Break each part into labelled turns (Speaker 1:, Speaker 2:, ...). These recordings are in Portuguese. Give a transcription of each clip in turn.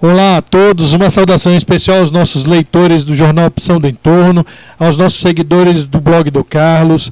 Speaker 1: Olá a todos, uma saudação especial aos nossos leitores do Jornal Opção do Entorno, aos nossos seguidores do blog do Carlos.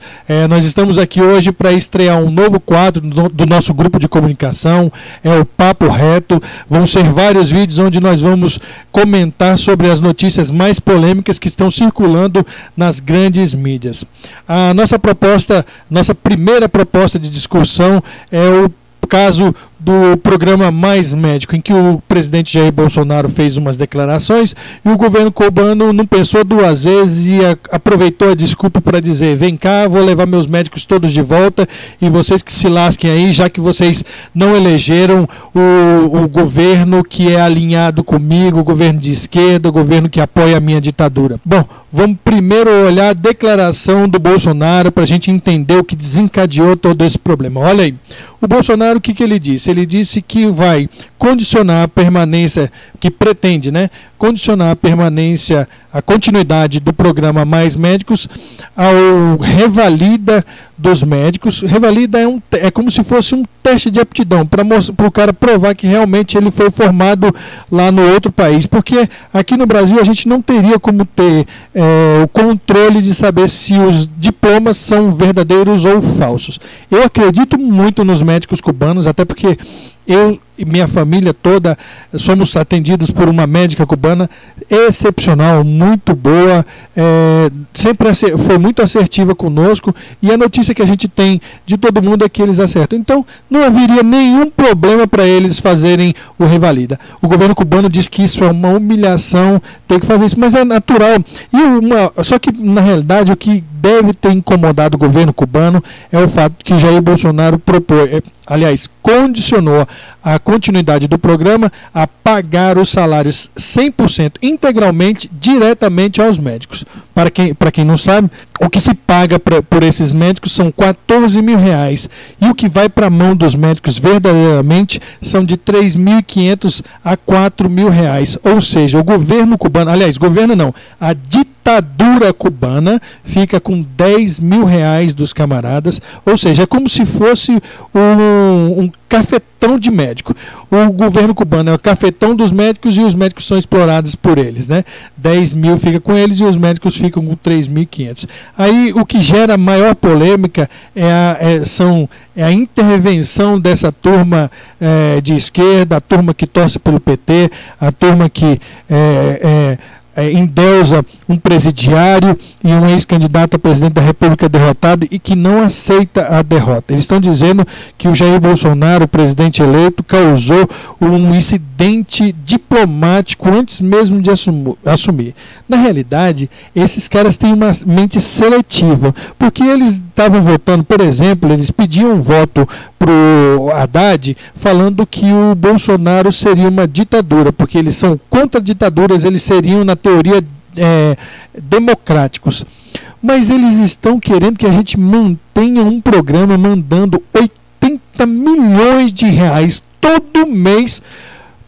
Speaker 1: Nós estamos aqui hoje para estrear um novo quadro do nosso grupo de comunicação, é o Papo Reto. Vão ser vários vídeos onde nós vamos comentar sobre as notícias mais polêmicas que estão circulando nas grandes mídias. A nossa primeira proposta de discussão é o caso do programa Mais Médico, em que o presidente Jair Bolsonaro fez umas declarações e o governo cubano não pensou duas vezes e aproveitou a desculpa para dizer: vem cá, vou levar meus médicos todos de volta e vocês que se lasquem aí, já que vocês não elegeram o governo que é alinhado comigo, o governo de esquerda, o governo que apoia a minha ditadura. Bom, vamos primeiro olhar a declaração do Bolsonaro para a gente entender o que desencadeou todo esse problema. Olha aí, o Bolsonaro, o que ele disse? Ele disse que vai condicionar a permanência, que pretende, né, condicionar a permanência, a continuidade do programa Mais Médicos ao revalida dos médicos. Revalida é como se fosse um teste de aptidão, para o cara provar que realmente ele foi formado lá no outro país, porque aqui no Brasil a gente não teria como ter o controle de saber se os diplomas são verdadeiros ou falsos. Eu acredito muito nos médicos cubanos, até porque eu e minha família toda somos atendidos por uma médica cubana excepcional, muito boa, sempre foi muito assertiva conosco, e a notícia que a gente tem de todo mundo é que eles acertam. Então não haveria nenhum problema para eles fazerem o revalida. O governo cubano diz que isso é uma humilhação, tem que fazer isso, mas é natural. Só que na realidade o que deve ter incomodado o governo cubano é o fato que Jair Bolsonaro condicionou a continuidade do programa a pagar os salários 100% integralmente, diretamente aos médicos. Para quem não sabe, o que se paga por esses médicos são R$14 mil, e o que vai para a mão dos médicos verdadeiramente são de R$3.500 a R$4 mil. Ou seja, o governo cubano, a ditadura cubana fica com R$10 mil dos camaradas, ou seja, é como se fosse um cafetão de médico. O governo cubano é o cafetão dos médicos e os médicos são explorados por eles, né? 10 mil fica com eles e os médicos ficam com 3.500. Aí o que gera maior polêmica é a intervenção dessa turma de esquerda, a turma que torce pelo PT, a turma que endeusa um presidiário e um ex-candidato a presidente da República derrotado e que não aceita a derrota. Eles estão dizendo que o Jair Bolsonaro, o presidente eleito, causou um incidente diplomático antes mesmo de assumir. Na realidade, esses caras têm uma mente seletiva, porque eles estavam votando, por exemplo, eles pediam voto para o Haddad falando que o Bolsonaro seria uma ditadura, porque eles são contra ditaduras, eles seriam, na teoria, democráticos. Mas eles estão querendo que a gente mantenha um programa mandando R$80 milhões todo mês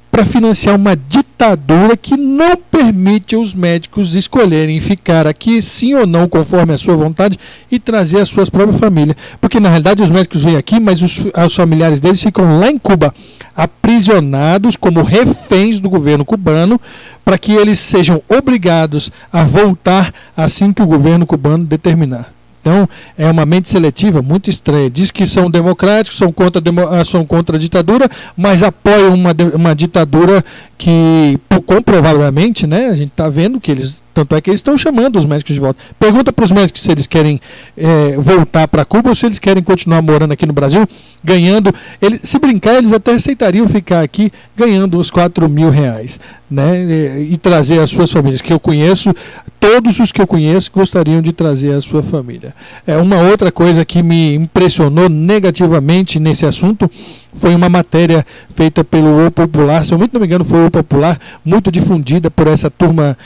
Speaker 1: para financiar uma ditadura que não permite aos médicos escolherem ficar aqui, sim ou não, conforme a sua vontade, e trazer as suas próprias famílias. Porque, na realidade, os médicos vêm aqui, mas os familiares deles ficam lá em Cuba, aprisionados como reféns do governo cubano, para que eles sejam obrigados a voltar assim que o governo cubano determinar. Então, é uma mente seletiva muito estranha. Diz que são democráticos, são contra a ditadura, mas apoiam uma ditadura que, comprovadamente, né, a gente está vendo que eles... Tanto é que eles estão chamando os médicos de volta. Pergunta para os médicos se eles querem voltar para Cuba ou se eles querem continuar morando aqui no Brasil, ganhando... se brincar, eles até aceitariam ficar aqui ganhando os R$4 mil, né, e trazer as suas famílias, que eu conheço, todos os que eu conheço gostariam de trazer a sua família. Uma outra coisa que me impressionou negativamente nesse assunto foi uma matéria feita pelo O Popular, se eu muito não me engano foi o O Popular, muito difundida por essa turma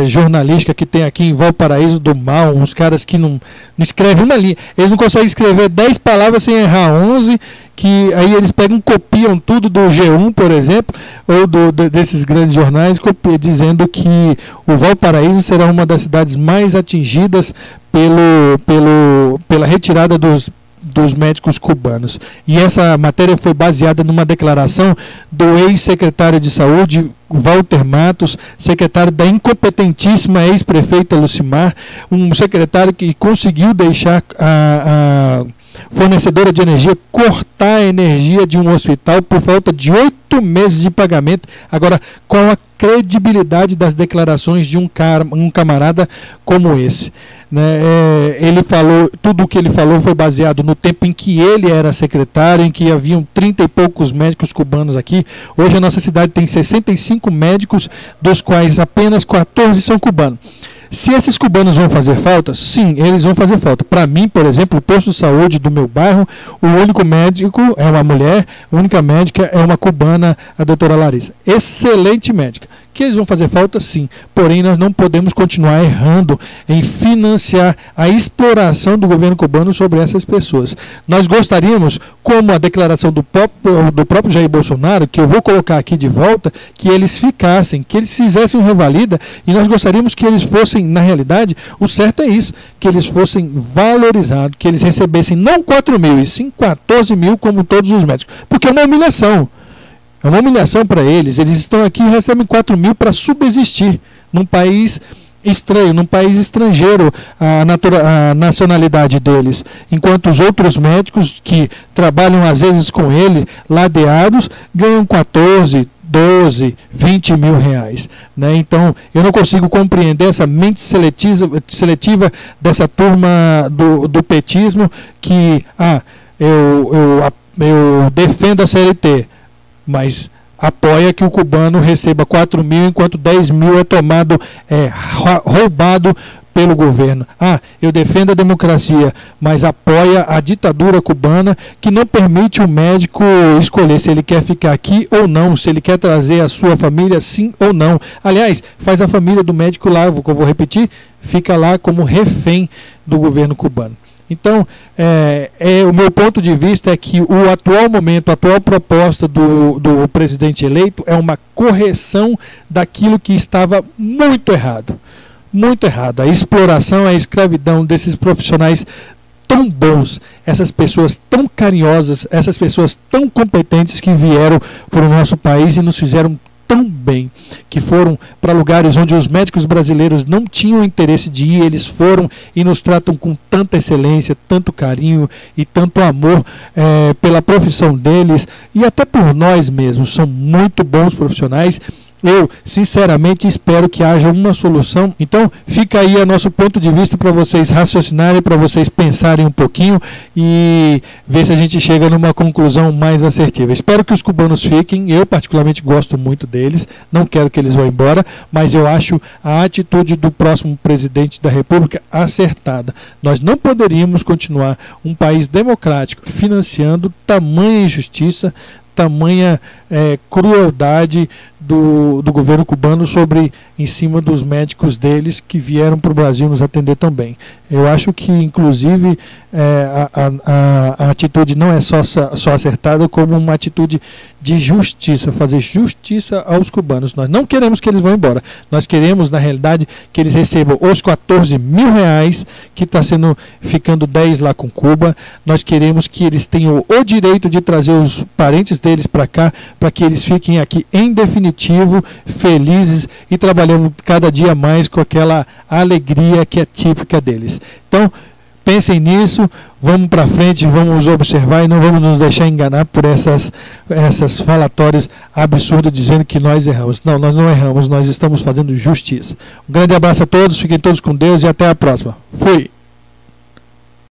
Speaker 1: jornalística que tem aqui em Valparaíso do Mal, uns caras que não escrevem uma linha, eles não conseguem escrever 10 palavras sem errar 11, que aí eles copiam tudo do G1, por exemplo, ou desses grandes jornais, dizendo que o Valparaíso será uma das cidades mais atingidas pela retirada dos dos médicos cubanos. E essa matéria foi baseada numa declaração do ex-secretário de Saúde, Walter Matos, secretário da incompetentíssima ex-prefeita Lucimar, um secretário que conseguiu deixar a fornecedora de energia cortar a energia de um hospital por falta de 8 meses de pagamento. Agora, com a credibilidade das declarações de um camarada como esse, né? Ele falou, tudo o que ele falou foi baseado no tempo em que ele era secretário, em que haviam 30 e poucos médicos cubanos aqui. Hoje a nossa cidade tem 65 médicos, dos quais apenas 14 são cubanos. Se esses cubanos vão fazer falta, sim, eles vão fazer falta. Para mim, por exemplo, o posto de saúde do meu bairro, o único médico é uma mulher, a única médica é uma cubana, a doutora Larissa. Excelente médica. Que eles vão fazer falta, sim. Porém, nós não podemos continuar errando em financiar a exploração do governo cubano sobre essas pessoas. Nós gostaríamos, como a declaração do próprio Jair Bolsonaro, que eu vou colocar aqui de volta, que eles ficassem, que eles fizessem um revalida, e nós gostaríamos que eles fossem, na realidade, o certo é isso, que eles fossem valorizados, que eles recebessem não 4 mil, e sim 14 mil, como todos os médicos. Porque é uma humilhação. É uma humilhação para eles. Eles estão aqui e recebem 4 mil para subsistir num país estranho, num país estrangeiro, a nacionalidade deles. Enquanto os outros médicos que trabalham às vezes com ele, ladeados, ganham 14, 12, 20 mil reais. Né? Então, eu não consigo compreender essa mente seletiva dessa turma do petismo que, eu defendo a CLT, mas apoia que o cubano receba 4 mil, enquanto 10 mil é tomado, roubado pelo governo. Eu defendo a democracia, mas apoia a ditadura cubana, que não permite o médico escolher se ele quer ficar aqui ou não, se ele quer trazer a sua família sim ou não. Aliás, faz a família do médico lá, eu vou repetir, fica lá como refém do governo cubano. Então, o meu ponto de vista é que o atual momento, a atual proposta do presidente eleito é uma correção daquilo que estava muito errado. Muito errado. A exploração, a escravidão desses profissionais tão bons, essas pessoas tão carinhosas, essas pessoas tão competentes que vieram para o nosso país e nos fizeram tão bem, que foram para lugares onde os médicos brasileiros não tinham interesse de ir, eles foram e nos tratam com tanta excelência, tanto carinho e tanto amor pela profissão deles e até por nós mesmos. São muito bons profissionais. Eu, sinceramente, espero que haja uma solução. Então, fica aí o nosso ponto de vista para vocês raciocinarem, para vocês pensarem um pouquinho e ver se a gente chega numa conclusão mais assertiva. Espero que os cubanos fiquem. Eu, particularmente, gosto muito deles. Não quero que eles vão embora, mas eu acho a atitude do próximo presidente da República acertada. Nós não poderíamos continuar um país democrático financiando tamanha injustiça, tamanha crueldade do governo cubano em cima dos médicos deles que vieram para o Brasil nos atender tão bem. Eu acho que, inclusive, a atitude não é só acertada, como uma atitude de justiça, fazer justiça aos cubanos. Nós não queremos que eles vão embora. Nós queremos, na realidade, que eles recebam os 14 mil reais, que está ficando 10 lá com Cuba. Nós queremos que eles tenham o direito de trazer os parentes deles para cá, para que eles fiquem aqui em definitivo, felizes e trabalhando cada dia mais com aquela alegria que é típica deles. Então, pensem nisso, vamos para frente, vamos observar e não vamos nos deixar enganar por essas falatórios absurdos dizendo que nós erramos. Não, nós não erramos, nós estamos fazendo justiça. Um grande abraço a todos, fiquem todos com Deus e até a próxima. Fui!